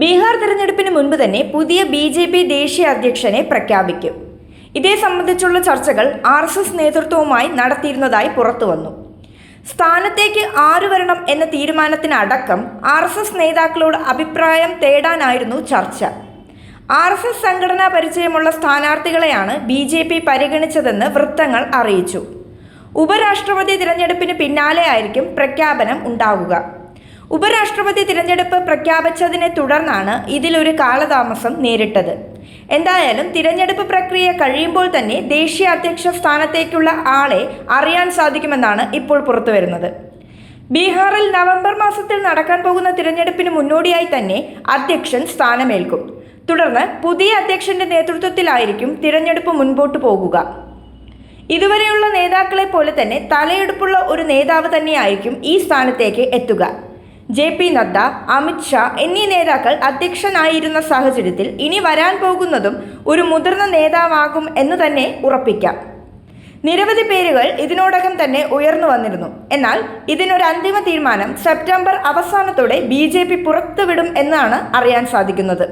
ബീഹാർ തിരഞ്ഞെടുപ്പിന് മുൻപ് തന്നെ പുതിയ BJP ദേശീയ അധ്യക്ഷനെ പ്രഖ്യാപിക്കും. ഇതേ സംബന്ധിച്ചുള്ള ചർച്ചകൾ RSS നേതൃത്വവുമായി നടത്തിയിരുന്നതായി പുറത്തുവന്നു. സ്ഥാനത്തേക്ക് ആര് വരണം എന്ന തീരുമാനത്തിനടക്കം RSS നേതാക്കളോട് അഭിപ്രായം തേടാനായിരുന്നു ചർച്ച. RSS സംഘടനാ പരിചയമുള്ള സ്ഥാനാർത്ഥികളെയാണ് BJP പരിഗണിച്ചതെന്ന് വൃത്തങ്ങൾ അറിയിച്ചു. ഉപരാഷ്ട്രപതി തിരഞ്ഞെടുപ്പിന് പിന്നാലെയായിരിക്കും പ്രഖ്യാപനം ഉണ്ടാവുക. ഉപരാഷ്ട്രപതി തിരഞ്ഞെടുപ്പ് പ്രഖ്യാപിച്ചതിനെ തുടർന്നാണ് ഇതിലൊരു കാലതാമസം നേരിട്ടത്. എന്തായാലും തിരഞ്ഞെടുപ്പ് പ്രക്രിയ കഴിയുമ്പോൾ തന്നെ ദേശീയ അധ്യക്ഷ സ്ഥാനത്തേക്കുള്ള ആളെ അറിയാൻ സാധിക്കുമെന്നാണ് ഇപ്പോൾ പുറത്തുവരുന്നത്. ബീഹാറിൽ നവംബർ മാസത്തിൽ നടക്കാൻ പോകുന്ന തിരഞ്ഞെടുപ്പിന് മുന്നോടിയായി തന്നെ അധ്യക്ഷൻ സ്ഥാനമേൽക്കും. തുടർന്ന് പുതിയ അധ്യക്ഷന്റെ നേതൃത്വത്തിലായിരിക്കും തിരഞ്ഞെടുപ്പ് മുൻപോട്ട് പോകുക. ഇതുവരെയുള്ള നേതാക്കളെ പോലെ തന്നെ തലയെടുപ്പുള്ള ഒരു നേതാവ് തന്നെയായിരിക്കും ഈ സ്ഥാനത്തേക്ക് എത്തുക. JP നദ്ദ, അമിത് ഷാ എന്നീ നേതാക്കൾ അധ്യക്ഷനായിരുന്ന സാഹചര്യത്തിൽ ഇനി വരാൻ പോകുന്നതും ഒരു മുതിർന്ന നേതാവാകും എന്ന് തന്നെ ഉറപ്പിക്കാം. നിരവധി പേരുകൾ ഇതിനോടകം തന്നെ ഉയർന്നു വന്നിരുന്നു. എന്നാൽ ഇതിനൊരു അന്തിമ തീരുമാനം സെപ്റ്റംബർ അവസാനത്തോടെ BJP പുറത്തുവിടും എന്നാണ് അറിയാൻ സാധിക്കുന്നത്.